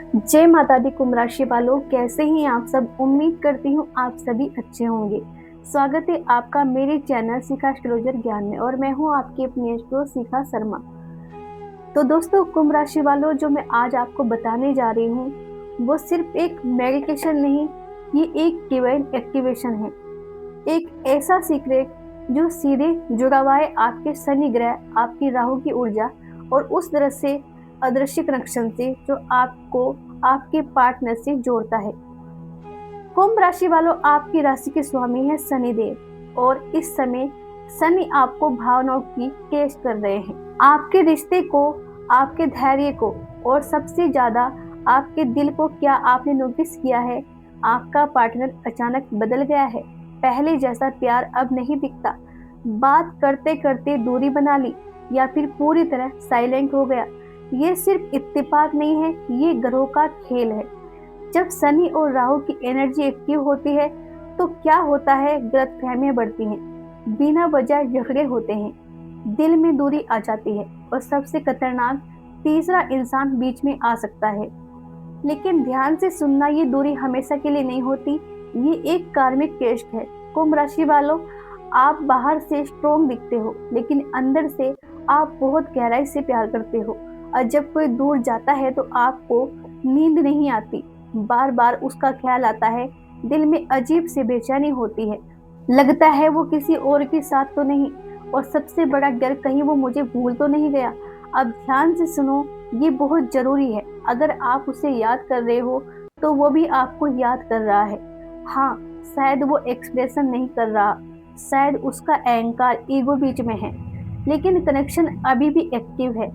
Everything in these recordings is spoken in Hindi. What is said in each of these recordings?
जय माता दी कुंभ राशि वालों, कैसे हैं आप सब। उम्मीद करती हूँ आप सभी अच्छे होंगे। स्वागत है आपका मेरे चैनल शिखा एस्ट्रोलॉजर ज्ञान में और मैं हूँ आपकी अपनी एस्ट्रो शिखा शर्मा। तो दोस्तों, कुंभ राशि वालों, जो मैं आज आपको बताने जा रही हूँ वो सिर्फ एक मेडिटेशन नहीं, ये एक डिवाइन एक्टिवेशन है। एक ऐसा सीक्रेट जो सीधे जुड़ा हुआ है आपके शनि ग्रह, आपकी राहु की ऊर्जा और उस तरह से अदृश्य कनेक्शन से जो आपको आपके पार्टनर से जोड़ता है। कुंभ राशि वालों, आपकी राशि के स्वामी है शनिदेव और इस समय शनि आपको भावनाओं की टेस्ट कर रहे हैं। आपके रिश्ते को, आपके धैर्य को और सबसे ज्यादा आपके दिल को। क्या आपने नोटिस किया है आपका पार्टनर अचानक बदल गया है। पहले जैसा प्यार अब नहीं दिखता। बात करते करते दूरी बना ली या फिर पूरी तरह साइलेंट हो गया। ये सिर्फ इत्तेफाक नहीं है, ये ग्रहों का खेल है। जब शनि और राहु की एनर्जी एक्टिव होती है तो क्या होता है, गलतफहमियां बढ़ती हैं, बिना वजह झगड़े होते हैं, दिल में दूरी आ जाती है और सबसे खतरनाक, तीसरा इंसान बीच में आ सकता है। लेकिन ध्यान से सुनना, ये दूरी हमेशा के लिए नहीं होती, ये एक कार्मिक टेस्ट है। कुंभ राशि वालों, आप बाहर से स्ट्रोंग दिखते हो लेकिन अंदर से आप बहुत गहराई से प्यार करते हो। और जब कोई दूर जाता है तो आपको नींद नहीं आती, बार बार उसका ख्याल आता है, दिल में अजीब सी बेचैनी होती है, लगता है वो किसी और के साथ तो नहीं, और सबसे बड़ा डर, कहीं वो मुझे भूल तो नहीं गया। अब ध्यान से सुनो, ये बहुत जरूरी है। अगर आप उसे याद कर रहे हो तो वो भी आपको याद कर रहा है। हाँ, शायद वो एक्सप्रेशन नहीं कर रहा, शायद उसका अहंकार, ईगो बीच में है, लेकिन कनेक्शन अभी भी एक्टिव है।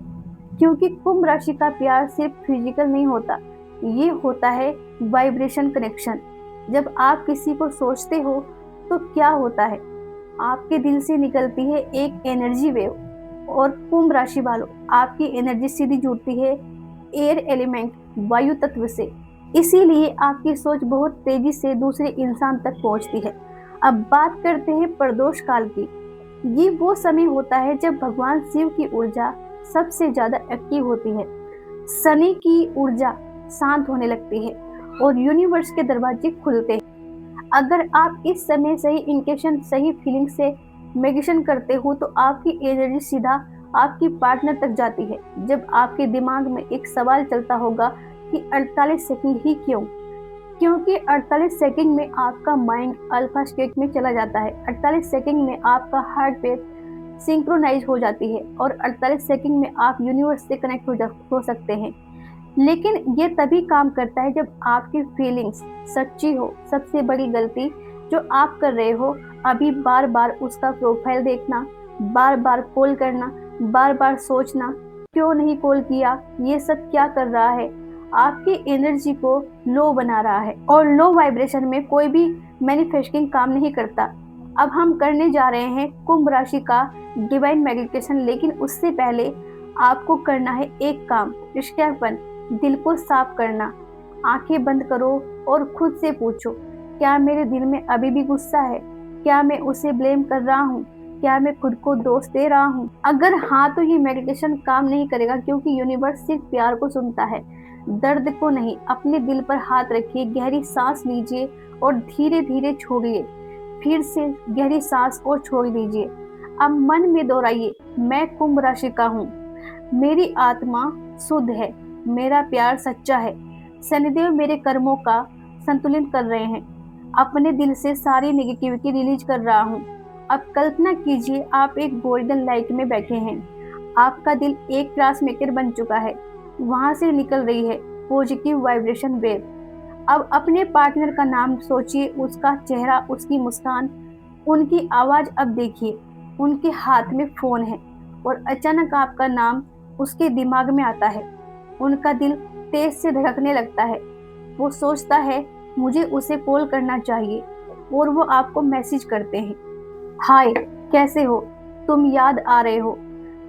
क्योंकि कुंभ राशि का प्यार सिर्फ फिजिकल नहीं होता, ये होता है वाइब्रेशन कनेक्शन। जब आप किसी को सोचते हो तो क्या होता है, आपके दिल से निकलती है एक एनर्जी वेव। और कुंभ राशि वालों, आपकी एनर्जी सीधी जुड़ती है एयर एलिमेंट, वायु तत्व से। इसीलिए आपकी सोच बहुत तेजी से दूसरे इंसान तक पहुंचती है। अब बात करते हैं प्रदोष काल की। ये वो समय होता है जब भगवान शिव की ऊर्जा सबसे ज्यादा एक्टिव होती है। शनि की ऊर्जा शांत होने लगती है और यूनिवर्स के दरवाजे खुलते हैं। अगर आप इस समय सही इंटेंशन, सही फीलिंग से मेडिटेशन करते हो तो आपकी एनर्जी सीधा आपकी पार्टनर तक जाती है। जब आपके दिमाग में एक सवाल चलता होगा कि 48 सेकंड ही क्यों, क्योंकि 48 सेकंड में आपका माइंड अल्फा स्टेट में चला जाता है। 48 सेकंड में आपका हार्ट बीट सिंक्रोनाइज हो जाती है और 48 सेकंड में आप यूनिवर्स से कनेक्ट हो सकते हैं। लेकिन ये तभी काम करता है जब आपकी फीलिंग्स सच्ची हो। सबसे बड़ी गलती जो आप कर रहे हो अभी, बार बार उसका प्रोफाइल देखना, बार बार कॉल करना, बार बार सोचना क्यों नहीं कॉल किया, ये सब क्या कर रहा है, आपकी एनर्जी को लो बना रहा है। और लो वाइब्रेशन में कोई भी मैनिफेस्टिंग काम नहीं करता। अब हम करने जा रहे हैं कुंभ राशि का डिवाइन मेडिटेशन, लेकिन उससे पहले आपको करना है एक काम, स्टेप 1, दिल को साफ करना। आंखें बंद करो और खुद से पूछो, क्या मेरे दिल में अभी भी गुस्सा है, क्या मैं उसे ब्लेम कर रहा हूँ, क्या मैं खुद को दोष दे रहा हूँ। अगर हाँ तो ये मेडिटेशन काम नहीं करेगा, क्योंकि यूनिवर्स सिर्फ प्यार को सुनता है, दर्द को नहीं। अपने दिल पर हाथ रखिए, गहरी सांस लीजिए और धीरे धीरे छोड़िए। फिर से गहरी सांस और छोड़ दीजिए। अब मन में दोहराइए, मैं कुंभ राशि का हूँ, मेरी आत्मा शुद्ध है, मेरा प्यार सच्चा है, शनिदेव मेरे कर्मों का संतुलित कर रहे हैं, अपने दिल से सारी नेगेटिविटी रिलीज कर रहा हूँ। अब कल्पना कीजिए आप एक गोल्डन लाइट में बैठे हैं, आपका दिल एक ट्रांसमीटर बन चुका है, वहां से निकल रही है पॉजिटिव वाइब्रेशन वेव। अब अपने पार्टनर का नाम सोचिए, उसका चेहरा, उसकी मुस्कान, उनकी आवाज। अब देखिए उनके हाथ में फोन है और अचानक आपका नाम उसके दिमाग में आता है। उनका दिल तेज से धड़कने लगता है, वो सोचता है मुझे उसे कॉल करना चाहिए और वो आपको मैसेज करते हैं, हाय कैसे हो, तुम याद आ रहे हो।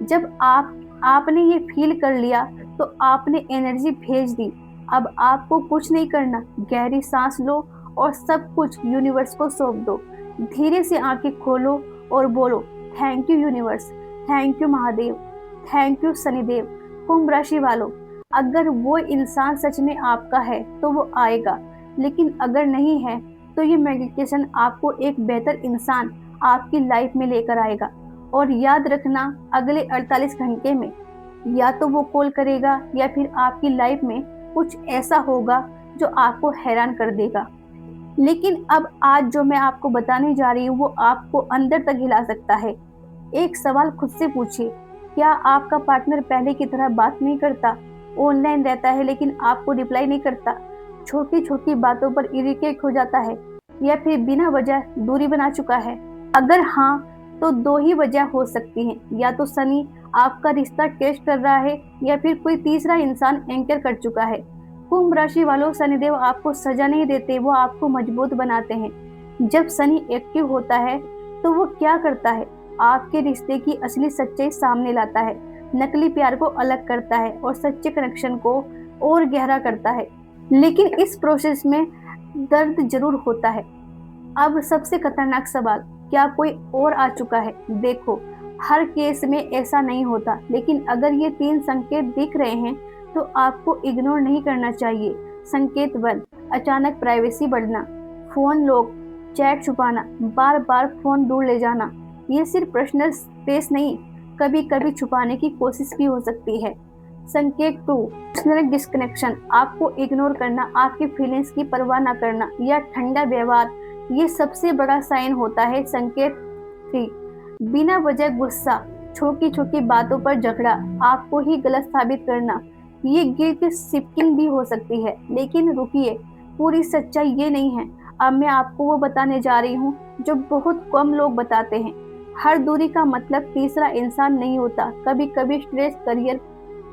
जब आपने ये फील कर लिया तो आपने एनर्जी भेज दी। अब आपको कुछ नहीं करना, गहरी सांस लो और सब कुछ यूनिवर्स को सौंप दो। धीरे से आंखें खोलो और बोलो, thank you universe, thank you Mahadev, thank you Shanidev. कुंभ राशि वालों, अगर वो इंसान सच में आपका है तो वो आएगा, लेकिन अगर नहीं है तो ये मेडिटेशन आपको एक बेहतर इंसान आपकी लाइफ में लेकर आएगा। और याद रखना, अगले 48 घंटे में या तो वो कॉल करेगा या फिर आपकी लाइफ में कुछ ऐसा होगा जो आपको हैरान कर देगा। लेकिन अब आज जो मैं आपको बताने जा रही हूँ वो आपको अंदर तक हिला सकता है। एक सवाल खुद से पूछिए, क्या आपका पार्टनर पहले की तरह बात नहीं करता, ऑनलाइन रहता है लेकिन आपको रिप्लाई नहीं करता, छोटी छोटी बातों पर इरिटेट हो जाता है, या फिर बिना वजह दूरी बना चुका है? अगर हाँ, तो दो ही वजह हो सकती हैं, या तो सनी आपका रिश्ता टेस्ट कर रहा है या फिर कोई तीसरा इंसान एंकर कर चुका है। कुंभ राशि वालों, शनिदेव आपको सजा नहीं देते, वो आपको मजबूत बनाते हैं। जब शनि एक्टिव होता है तो वो क्या करता है, आपके रिश्ते की असली सच्चाई सामने लाता है, नकली प्यार को अलग करता है और सच्चे कनेक्शन को और गहरा करता है। लेकिन इस प्रोसेस में दर्द जरूर होता है। अब सबसे खतरनाक सवाल, क्या कोई और आ चुका है? देखो, हर केस में ऐसा नहीं होता, लेकिन अगर ये 3 संकेत दिख रहे हैं तो आपको इग्नोर नहीं करना चाहिए। संकेत 1, अचानक प्राइवेसी बढ़ना, फोन लॉक, चैट छुपाना, बार बार फोन दूर ले जाना। ये सिर्फ पर्सनल स्पेस नहीं, कभी कभी छुपाने की कोशिश भी हो सकती है। संकेत 2, पर्सनल डिस्कनेक्शन, आपको इग्नोर करना, आपकी फीलिंग्स की परवाह न करना या ठंडा व्यवहार, ये सबसे बड़ा साइन होता है। संकेत 3, बिना वजह गुस्सा, छोटी छोटी बातों पर झगड़ा, आपको ही गलत साबित करना, ये गिल्ट शिफ्टिंग भी हो सकती है। लेकिन रुकिए, पूरी सच्चाई ये नहीं है। अब मैं आपको वो बताने जा रही हूँ जो बहुत कम लोग बताते हैं। हर दूरी का मतलब तीसरा इंसान नहीं होता। कभी कभी stress, career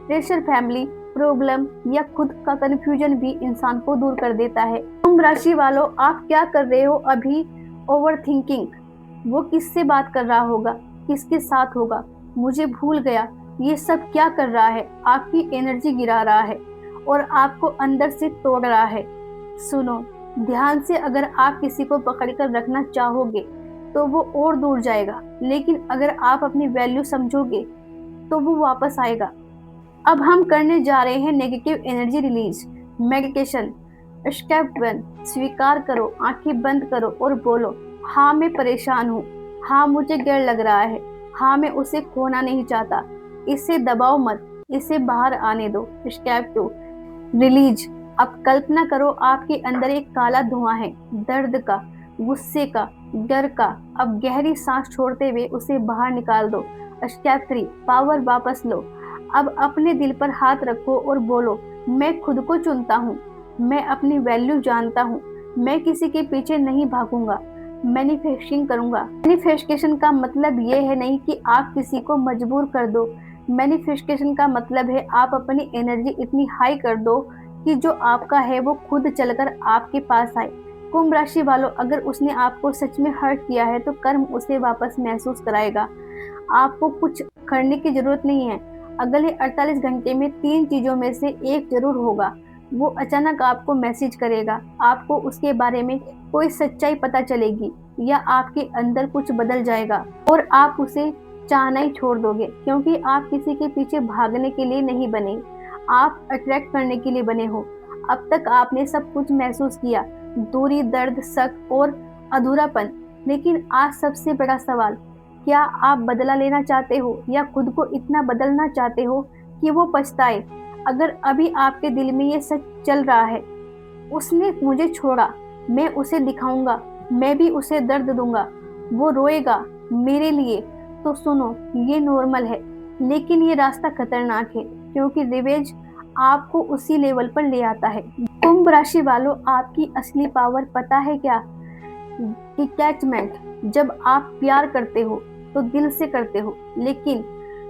pressure, family problem या खुद का कंफ्यूजन भी इंसान को दूर कर देता है। कुंभ राशि वालों, आप क्या कर रहे हो अभी? Over thinking. वो किससे बात कर रहा होगा, किसके साथ होगा, मुझे भूल गया, ये सब क्या कर रहा है? आपकी एनर्जी गिरा रहा है और आपको अंदर से तोड़ रहा है। सुनो ध्यान से, अगर आप किसी को पकड़कर रखना चाहोगे तो वो और दूर जाएगा, लेकिन अगर आप अपनी वैल्यू समझोगे तो वो वापस आएगा। अब हम करने जा रहे हैं negative energy release meditation. Step 1, स्वीकार करो, आंखें बंद करो और बोलो, हाँ मैं परेशान हूँ, हाँ मुझे डर लग रहा है, हाँ मैं उसे खोना नहीं चाहता। इसे दबाओ मत, इसे बाहर आने दो। Step 2, release. अब कल्पना करो आपके अंदर एक काला धुआं है, दर्द का, गुस्से का, डर का। अब गहरी सांस छोड़ते हुए उसे बाहर निकाल दो। स्टेप 3, पावर वापस लो। अब अपने दिल पर हाथ रखो और बोलो, मैं खुद को चुनता हूँ, मैं अपनी वैल्यू जानता हूँ, मैं किसी के पीछे नहीं भागूंगा, मैनिफेस्टिंग करूंगा। मैनिफेस्टेशन का मतलब ये है नहीं कि आप किसी को मजबूर कर दो। मैनिफेस्टेशन का मतलब है आप अपनी एनर्जी इतनी हाई कर दो कि जो आपका है वो खुद चलकर आपके पास आए। कुंभ राशि वालों, अगर उसने आपको सच में हर्ट किया है तो कर्म उसे वापस महसूस कराएगा। आपको कुछ करने की जरूरत नहीं है। अगले 48 घंटे में 3 चीजों में से एक जरूर होगा। वो अचानक आपको मैसेज करेगा, आपको उसके बारे में कोई सच्चाई पता चलेगी, या आपके अंदर कुछ बदल जाएगा और आप उसे चाहना ही छोड़ दोगे, क्योंकि आप किसी के पीछे भागने के लिए नहीं बने, आप अट्रैक्ट करने के लिए बने हो। अब तक आपने सब कुछ महसूस किया, दूरी, दर्द, शक और अधूरापन, लेकिन आज सबसे बड़ा सवाल, क्या आप बदला लेना चाहते हो या खुद को इतना बदलना चाहते हो कि वो पछताए? अगर अभी आपके दिल में ये सच चल रहा है, उसने मुझे छोड़ा, मैं उसे दिखाऊंगा, मैं भी उसे दर्द दूंगा, वो रोएगा मेरे लिए, तो सुनो, ये नॉर्मल है, लेकिन ये रास्ता खतरनाक है, क्योंकि रिवेंज आपको उसी लेवल पर ले आता है। कुंभ राशि वालों, आपकी असली पावर पता है क्या? डिटैचमेंट। जब आप प्यार करते हो तो दिल से करते हो, लेकिन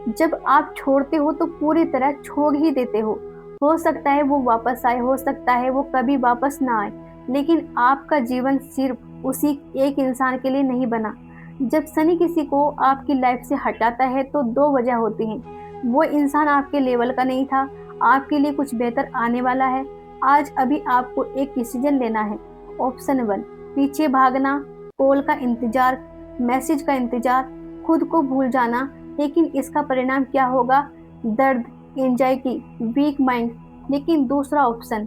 जब आप छोड़ते हो तो पूरी तरह छोड़ ही देते हो सकता है वो वापस आए, हो सकता है वो कभी वापस ना आए, लेकिन आपका जीवन सिर्फ उसी एक इंसान के लिए नहीं बना। जब शनि किसी को आपकी लाइफ से हटाता है तो 2 वजह होती हैं। वो इंसान आपके लेवल का नहीं था, आपके लिए कुछ बेहतर आने वाला है। आज अभी आपको एक डिसीजन लेना है। ऑप्शन 1, पीछे भागना, कॉल का इंतजार, मैसेज का इंतजार, खुद को भूल जाना, लेकिन इसका परिणाम क्या होगा? दर्द, एंजाइटी, वीक माइंड। लेकिन दूसरा ऑप्शन,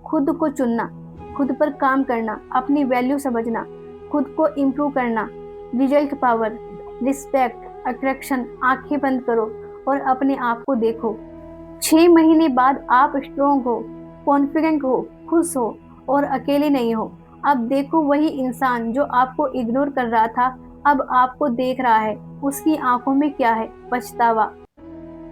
खुद को चुनना, खुद पर काम करना, अपनी वैल्यू समझना, खुद को इम्प्रूव करना, रिजल्ट पावर, रिस्पेक्ट, अट्रैक्शन। आंखें बंद करो और अपने आप को देखो। 6 महीने बाद आप स्ट्रोंग हो, कॉन्फिडेंट हो, खुश हो और अकेले नहीं हो। अब देखो वही इंसान जो आपको इग्नोर कर रहा था, अब आपको देख रहा है। उसकी आंखों में क्या है? पछतावा,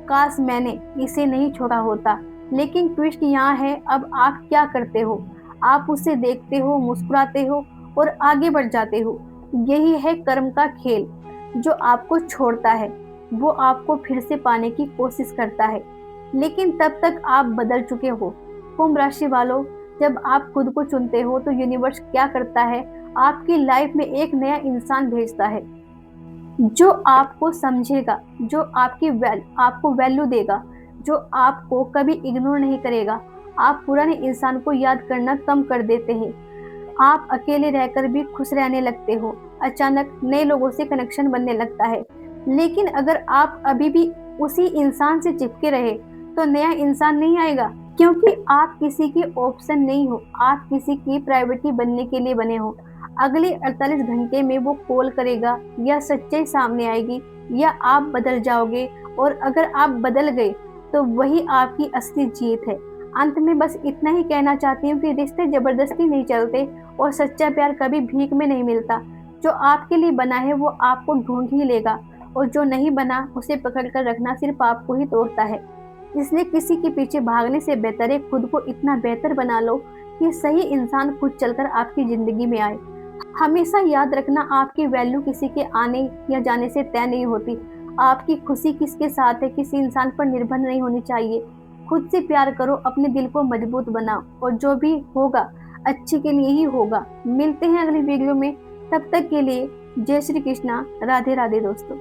काश मैंने इसे नहीं छोड़ा होता। लेकिन ट्विस्ट यहाँ है, अब आप क्या करते हो? आप उसे देखते हो, मुस्कुराते हो और आगे बढ़ जाते हो। यही है कर्म का खेल। जो आपको छोड़ता है वो आपको फिर से पाने की कोशिश करता है, लेकिन तब तक आप बदल चुके हो। कुंभ राशि वालों, जब आप खुद को चुनते हो तो यूनिवर्स क्या करता है? आपकी लाइफ में एक नया इंसान भेजता है जो आपको समझेगा, जो आपको वैल्यू देगा, जो आपको कभी इग्नोर नहीं करेगा। आप पुराने इंसान को याद करना कम कर देते हैं। आप अकेले रहकर भी खुश रहने लगते हो। अचानक नए लोगों से कनेक्शन बनने लगता है। लेकिन अगर आप अभी भी उसी इंसान से चिपके रहे तो नया इंसान नहीं आएगा, क्योंकि आप किसी के ऑप्शन नहीं हो, आप किसी की प्रायोरिटी बनने के लिए बने हो। अगले 48 घंटे में वो कॉल करेगा या सच्चाई सामने आएगी या आप बदल जाओगे। और अगर आप बदल गए तो वही आपकी असली जीत है। अंत में बस इतना ही कहना चाहती हूँ कि रिश्ते जबरदस्ती नहीं चलते और सच्चा प्यार कभी भीख में नहीं मिलता। जो आपके लिए बना है वो आपको ढूंढ ही लेगा, और जो नहीं बना उसे पकड़ कर रखना सिर्फ आपको ही तोड़ता है। इसलिए किसी के पीछे भागने से बेहतर है खुद को इतना बेहतर बना लो कि सही इंसान खुद चलकर आपकी जिंदगी में आए। हमेशा याद रखना, आपकी वैल्यू किसी के आने या जाने से तय नहीं होती। आपकी खुशी किसके साथ है किसी इंसान पर निर्भर नहीं होनी चाहिए। खुद से प्यार करो, अपने दिल को मजबूत बनाओ और जो भी होगा अच्छे के लिए ही होगा। मिलते हैं अगली वीडियो में, तब तक के लिए जय श्री कृष्णा, राधे राधे दोस्तों।